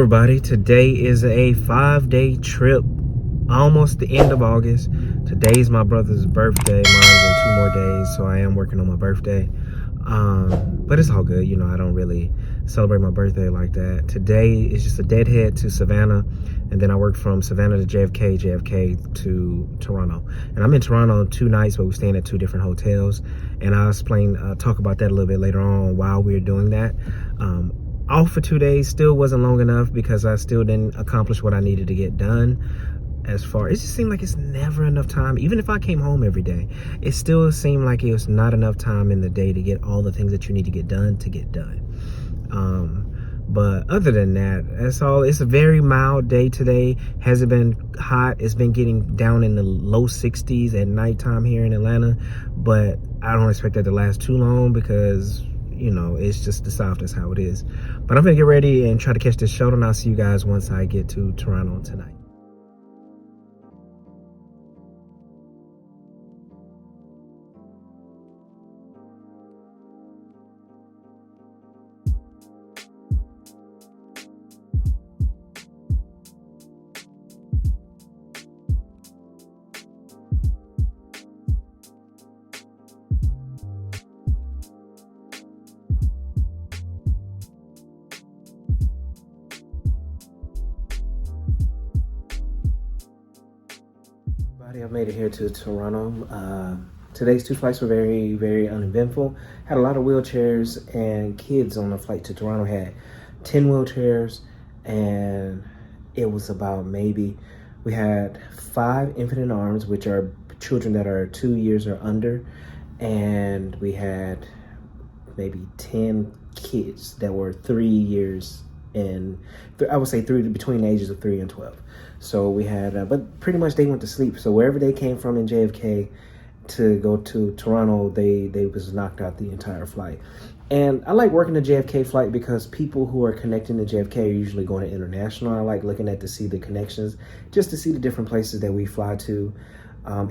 Everybody, today is a 5-day trip, almost the end of August. Today's my brother's birthday. Mine's in 2 more days, so I am working on my birthday. But it's all good, you know, I don't really celebrate my birthday like that. Today is just a deadhead to Savannah, and then I work from Savannah to JFK to Toronto. And I'm in Toronto 2 nights, but we're staying at 2 different hotels. And I'll talk about that a little bit later on while we're doing that. Off for 2 days still wasn't long enough because I still didn't accomplish what I needed to get done. It just seemed like it's never enough time. Even if I came home every day, it still seemed like it was not enough time in the day to get all the things that you need to get done. But other than that, that's all. It's a very mild day today. Hasn't been hot. It's been getting down in the low 60s at nighttime here in Atlanta, but I don't expect that to last too long because, you know, it's just the South. That's how it is. But I'm gonna get ready and try to catch this shuttle, and I'll see you guys once I get to Toronto tonight. I've made it here to Toronto. Today's 2 flights were very, very uneventful. Had a lot of wheelchairs and kids on the flight to Toronto. Had 10 wheelchairs, and it was about we had 5 infant in arms, which are children that are 2 years or under, and we had maybe 10 kids that were 3 years and I would say between the ages of 3 and 12. So we had, but pretty much they went to sleep. So wherever they came from in JFK to go to Toronto, they was knocked out the entire flight. And I like working the JFK flight because people who are connecting to JFK are usually going to international. I like looking to see the connections, just to see the different places that we fly to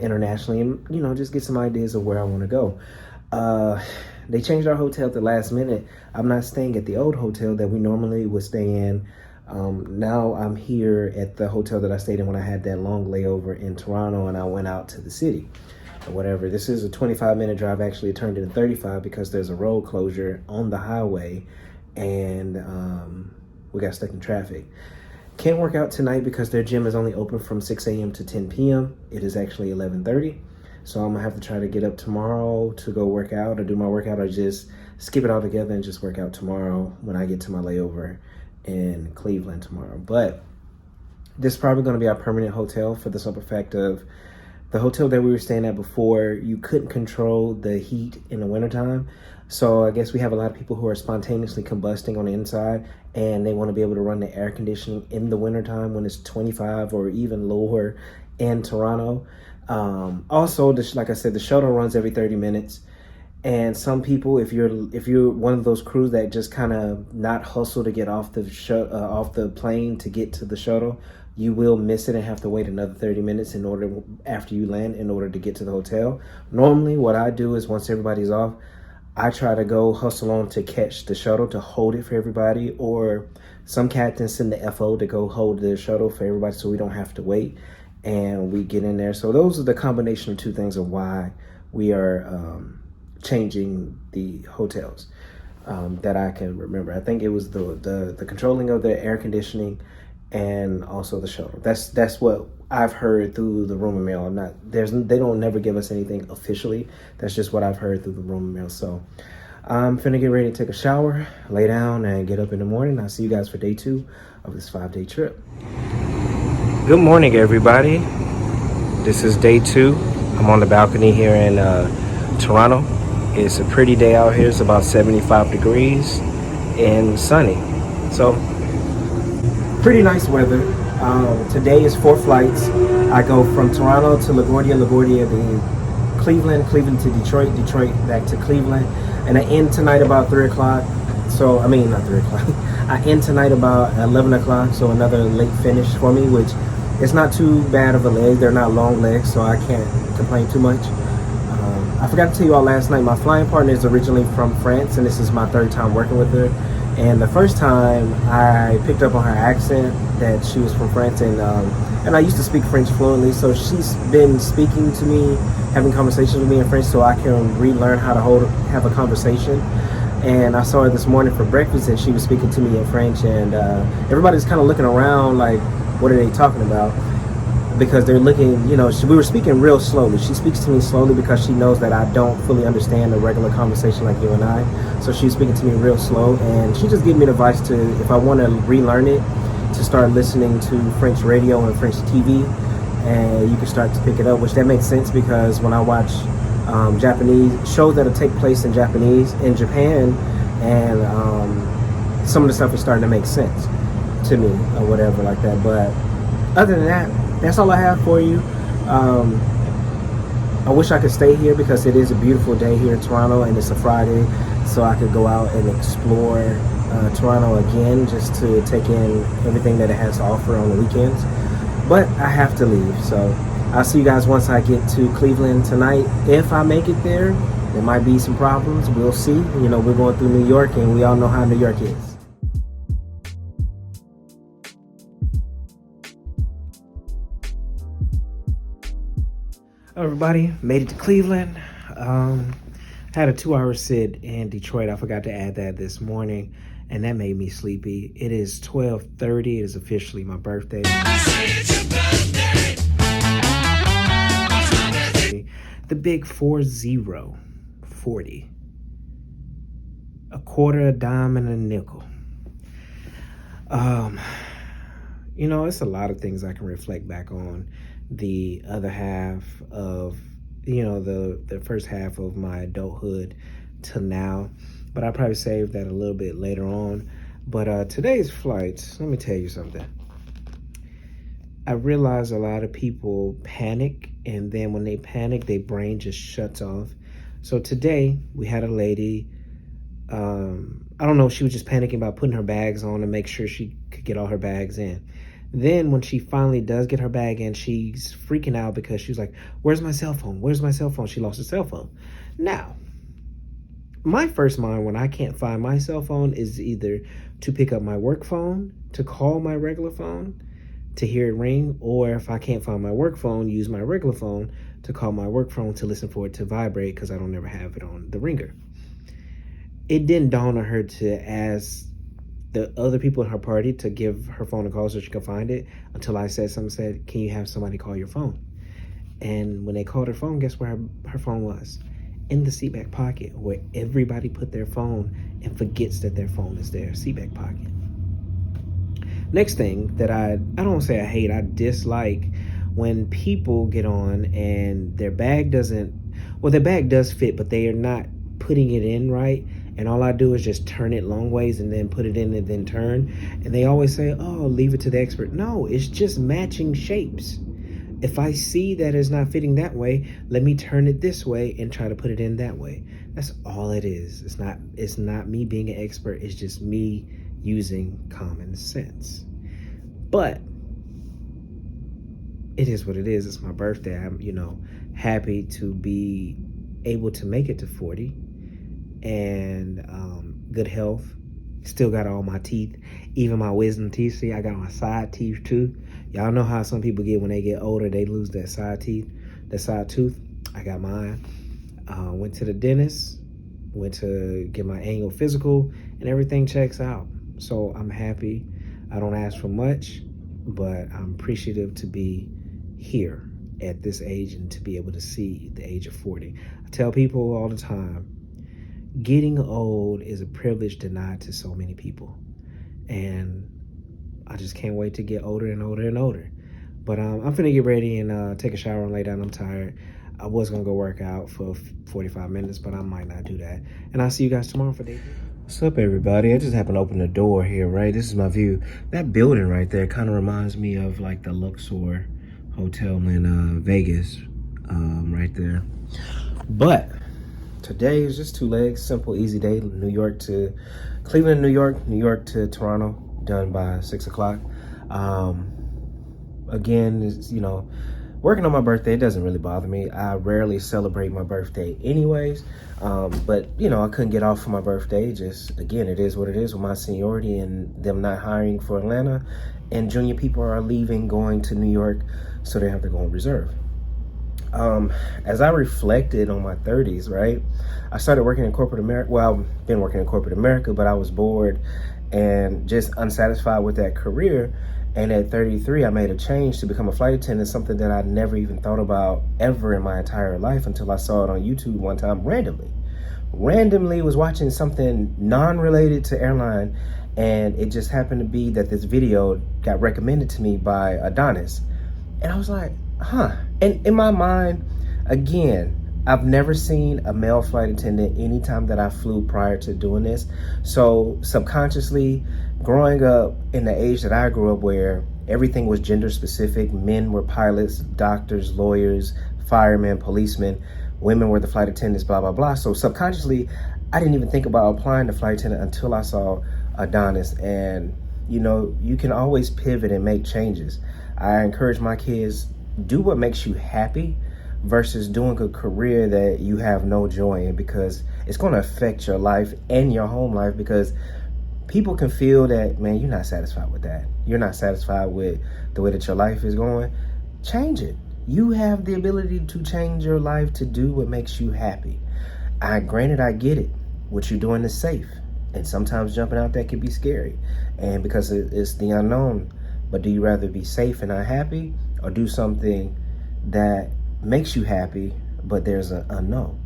internationally, and, you know, just get some ideas of where I want to go. They changed our hotel at the last minute. I'm not staying at the old hotel that we normally would stay in. Now I'm here at the hotel that I stayed in when I had that long layover in Toronto, and I went out to the city or whatever. This is a 25-minute drive. Actually, it turned into 35 because there's a road closure on the highway, and we got stuck in traffic. Can't work out tonight because their gym is only open from 6 a.m. to 10 p.m. It is actually 11:30. So I'm gonna have to try to get up tomorrow to go work out or do my workout, or just skip it all together and just work out tomorrow when I get to my layover in Cleveland tomorrow. But this is probably gonna be our permanent hotel for the simple fact of the hotel that we were staying at before, you couldn't control the heat in the wintertime. So I guess we have a lot of people who are spontaneously combusting on the inside, and they wanna be able to run the air conditioning in the wintertime when it's 25 or even lower in Toronto. Also, like I said, the shuttle runs every 30 minutes. And some people, if you're one of those crews that just kind of not hustle to get off the plane to get to the shuttle, you will miss it and have to wait another 30 minutes after you land in order to get to the hotel. Normally, what I do is once everybody's off, I try to go hustle on to catch the shuttle to hold it for everybody, or some captains send the FO to go hold the shuttle for everybody so we don't have to wait. And we get in there. So those are the combination of 2 things of why we are changing the hotels that I can remember. I think it was the controlling of the air conditioning and also the shuttle. That's what I've heard through the rumor mill. They don't never give us anything officially. That's just what I've heard through the rumor mill. So I'm finna get ready to take a shower, lay down, and get up in the morning. I'll see you guys for day 2 of this 5-day trip. Good morning, everybody. This is day 2. I'm on the balcony here in Toronto. It's a pretty day out here. It's about 75 degrees and sunny. So, pretty nice weather. Today is 4 flights. I go from Toronto to LaGuardia to Cleveland to Detroit back to Cleveland. And I end tonight about 3 o'clock. So, I mean, not 3 o'clock. I end tonight about 11 o'clock. So another late finish for me, which it's not too bad of a leg. They're not long legs, so I can't complain too much. I forgot to tell you all last night, my flying partner is originally from France, and this is my 3rd time working with her. And the first time I picked up on her accent that she was from France, and I used to speak French fluently, so she's been speaking to me, having conversations with me in French, so I can relearn how to have a conversation. And I saw her this morning for breakfast, and she was speaking to me in French, and everybody's kind of looking around like, what are they talking about? Because they're looking, we were speaking real slowly. She speaks to me slowly because she knows that I don't fully understand a regular conversation like you and I. So she's speaking to me real slow, and she just gave me the advice to, if I want to relearn it, to start listening to French radio and French TV, and you can start to pick it up, which that makes sense because when I watch Japanese shows that'll take place in Japanese in Japan, and some of the stuff is starting to make sense to me or whatever like that. But other than that, that's all I have for you. I wish I could stay here because it is a beautiful day here in Toronto, and it's a Friday, so I could go out and explore Toronto again, just to take in everything that it has to offer on the weekends. But I have to leave, so I'll see you guys once I get to Cleveland tonight. If I make it there, there might be some problems. We'll see. We're going through New York, and we all know how New York is. Everybody, made it to Cleveland. Had a 2-hour sit in Detroit. I forgot to add that this morning, and that made me sleepy. It is 12:30. It is officially my birthday. The big 40. A quarter, a dime, and a nickel. It's a lot of things I can reflect back on. The other half of, the first half of my adulthood to now. But I'll probably save that a little bit later on. But today's flights, let me tell you something. I realize a lot of people panic, and then when they panic, their brain just shuts off. So today, we had a lady, I don't know, she was just panicking about putting her bags on to make sure she could get all her bags in. Then when she finally does get her bag in, she's freaking out because she's like, where's my cell phone? Where's my cell phone? She lost her cell phone. Now, my first mind when I can't find my cell phone is either to pick up my work phone, to call my regular phone, to hear it ring, or if I can't find my work phone, use my regular phone to call my work phone to listen for it to vibrate because I don't ever have it on the ringer. It didn't dawn on her to ask the other people in her party to give her phone a call so she could find it until I said, can you have somebody call your phone? And when they called her phone, guess where her phone was? In the seat back pocket, where everybody put their phone and forgets that their phone is their seat back pocket. Next thing that I don't want to say I hate, I dislike when people get on and their bag does fit, but they are not putting it in right. And all I do is just turn it long ways and then put it in and then turn. And they always say, oh, leave it to the expert. No, it's just matching shapes. If I see that it's not fitting that way, let me turn it this way and try to put it in that way. That's all it is. It's not me being an expert. It's just me using common sense. But it is what it is. It's my birthday. I'm, happy to be able to make it to 40. And good health. Still got all my teeth, even my wisdom teeth. See, I got my side teeth too. Y'all know how some people get when they get older, they lose that side tooth. I got mine. Went to the dentist, went to get my annual physical, and everything checks out. So I'm happy. I don't ask for much, but I'm appreciative to be here at this age and to be able to see the age of 40. I tell people all the time, getting old is a privilege denied to so many people. And I just can't wait to get older and older and older. But I'm finna get ready and take a shower and lay down. I'm tired. I was gonna go work out for 45 minutes, but I might not do that. And I'll see you guys tomorrow for day. What's up, everybody? I just happened to open the door here, right? This is my view. That building right there kind of reminds me of like the Luxor Hotel in Vegas, right there. But today is just 2 legs, simple, easy day. New York to Cleveland, New York to Toronto, done by 6 o'clock. Again, it's, Working on my birthday, it doesn't really bother me. I rarely celebrate my birthday anyways. But, you know, I couldn't get off for my birthday. Just, again, it is what it is with my seniority and them not hiring for Atlanta. And junior people are leaving, going to New York, so they have to go on reserve. As I reflected on my 30s, right, I started working in corporate America. Well, I've been working in corporate America, but I was bored and just unsatisfied with that career. And at 33, I made a change to become a flight attendant, something that I never even thought about ever in my entire life until I saw it on YouTube one time randomly. Randomly was watching something non-related to airline, and it just happened to be that this video got recommended to me by Adonis. And I was like, huh. And in my mind, again, I've never seen a male flight attendant anytime that I flew prior to doing this. So subconsciously, growing up in the age that I grew up where everything was gender specific, men were pilots, doctors, lawyers, firemen, policemen, women were the flight attendants, blah, blah, blah. So subconsciously, I didn't even think about applying to flight attendant until I saw Adonis. And, you know, you can always pivot and make changes. I encourage my kids, do what makes you happy versus doing a career that you have no joy in, because it's going to affect your life and your home life, because people can feel that, man, you're not satisfied with that. You're not satisfied with the way that your life is going. Change it. You have the ability to change your life to do what makes you happy. Granted, I get it. What you're doing is safe. And sometimes jumping out there can be scary. And because it's the unknown. But do you rather be safe and unhappy, or do something that makes you happy, but there's an unknown?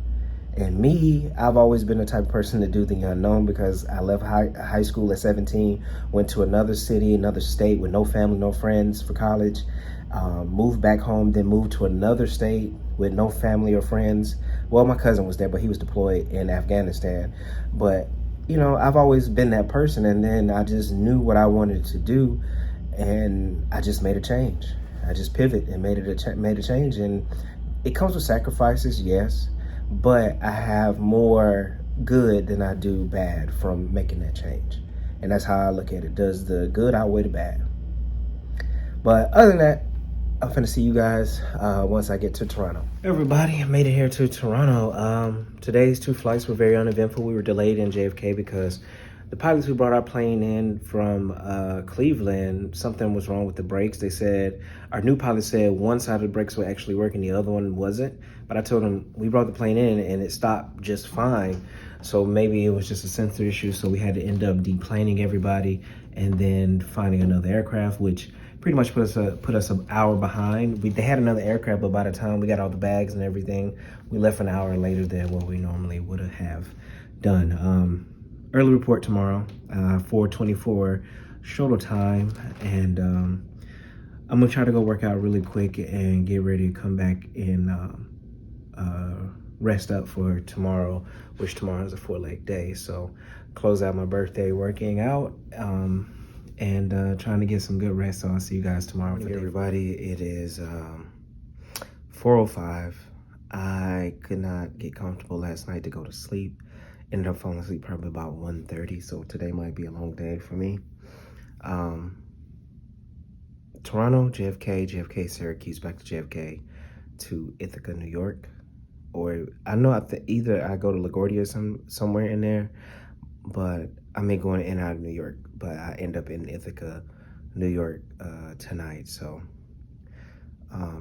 And me, I've always been the type of person to do the unknown, because I left high school at 17, went to another city, another state with no family, no friends for college, moved back home, then moved to another state with no family or friends. Well, my cousin was there, but he was deployed in Afghanistan. But, you know, I've always been that person, and then I just knew what I wanted to do, and I just made a change. I just pivoted and made a change, and it comes with sacrifices, yes, but I have more good than I do bad from making that change. And that's how I look at it. Does the good outweigh the bad? But other than that, I'm finna see you guys once I get to Toronto. Everybody, I made it here to Toronto. Today's 2 flights were very uneventful. We were delayed in JFK because the pilots who brought our plane in from Cleveland, something was wrong with the brakes. They said, our new pilot said one side of the brakes were actually working, the other one wasn't. But I told them, we brought the plane in and it stopped just fine. So maybe it was just a sensor issue. So we had to end up deplaning everybody and then finding another aircraft, which pretty much put us an hour behind. They had another aircraft, but by the time we got all the bags and everything, we left an hour later than what we normally would have done. Early report tomorrow, 4:24 shuttle time, and I'm gonna try to go work out really quick and get ready to come back and rest up for tomorrow, which tomorrow is a 4-leg day. So close out my birthday working out and trying to get some good rest. So I'll see you guys tomorrow. Hey everybody, it is 4:05. I could not get comfortable last night to go to sleep. Ended up falling asleep probably about 1:30, so today might be a long day for me. Toronto, JFK, Syracuse, back to JFK, to Ithaca, New York. Or I know either I go to LaGuardia somewhere in there, but I may go in and out of New York, but I end up in Ithaca, New York tonight. So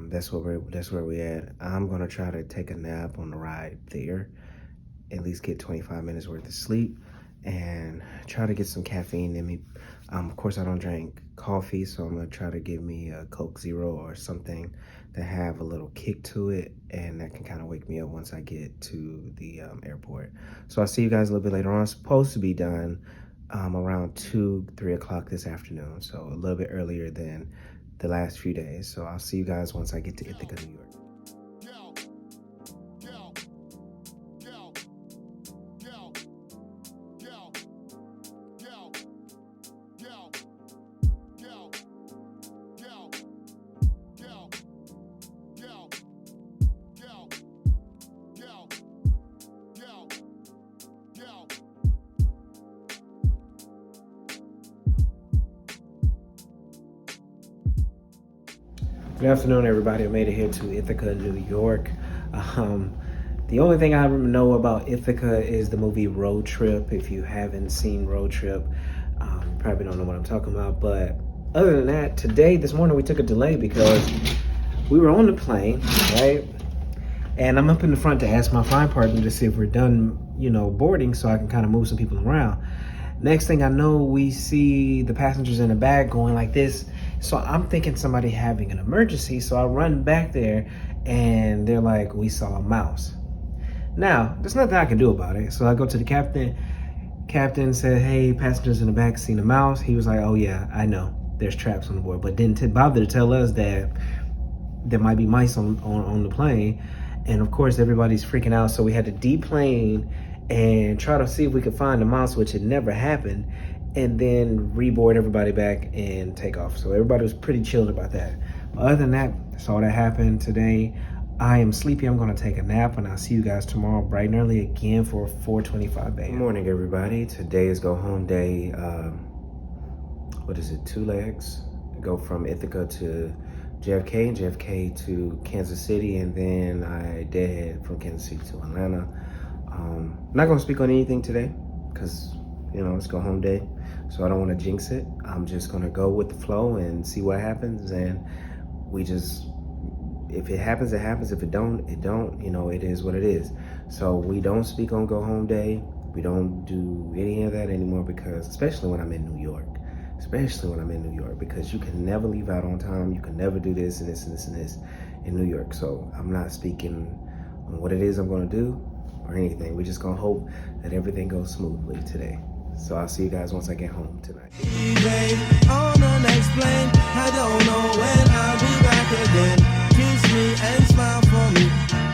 that's where we're at. I'm gonna try to take a nap on the ride there, at least get 25 minutes worth of sleep, and try to get some caffeine in me. Of course, I don't drink coffee, so I'm gonna try to give me a Coke Zero or something that have a little kick to it, and that can kind of wake me up once I get to the airport. So I'll see you guys a little bit later on. I'm supposed to be done around 2-3 o'clock this afternoon, so a little bit earlier than the last few days. So I'll see you guys once I get to Ithaca, New York. Good afternoon, everybody. I made it here to Ithaca, New York. The only thing I know about Ithaca is the movie Road Trip. If you haven't seen Road Trip, you probably don't know what I'm talking about. But other than that, this morning, we took a delay because we were on the plane, right? And I'm up in the front to ask my flight partner to see if we're done, boarding, so I can kind of move some people around. Next thing I know, we see the passengers in the back going like this. So I'm thinking somebody having an emergency. So I run back there and they're like, we saw a mouse. Now, there's nothing I can do about it. So I go to the captain. Captain said, hey, passengers in the back seen a mouse. He was like, oh yeah, I know. There's traps on the board. But didn't bother to tell us that there might be mice on the plane. And of course, everybody's freaking out. So we had to deplane and try to see if we could find the mouse, which had never happened, and then reboard everybody back and take off. So everybody was pretty chilled about that. But other than that, that's all that happened today. I am sleepy. I'm gonna take a nap, and I'll see you guys tomorrow bright and early again for 4:25 a.m. Good morning, everybody. Today is go home day. What is it, 2 legs? Go from Ithaca to JFK and JFK to Kansas City, and then I deadhead from Kansas City to Atlanta. I'm not gonna speak on anything today because, it's go home day. So I don't wanna jinx it. I'm just gonna go with the flow and see what happens. And if it happens, it happens. If it don't, it don't. It is what it is. So we don't speak on go home day. We don't do any of that anymore because, especially when I'm in New York, because you can never leave out on time. You can never do this and this and this and this in New York. So I'm not speaking on what it is I'm gonna do or anything. We're just gonna hope that everything goes smoothly today. So I'll see you guys once I get home tonight. On the next plane, I don't know when I'll be back again. Kiss me and smile for me.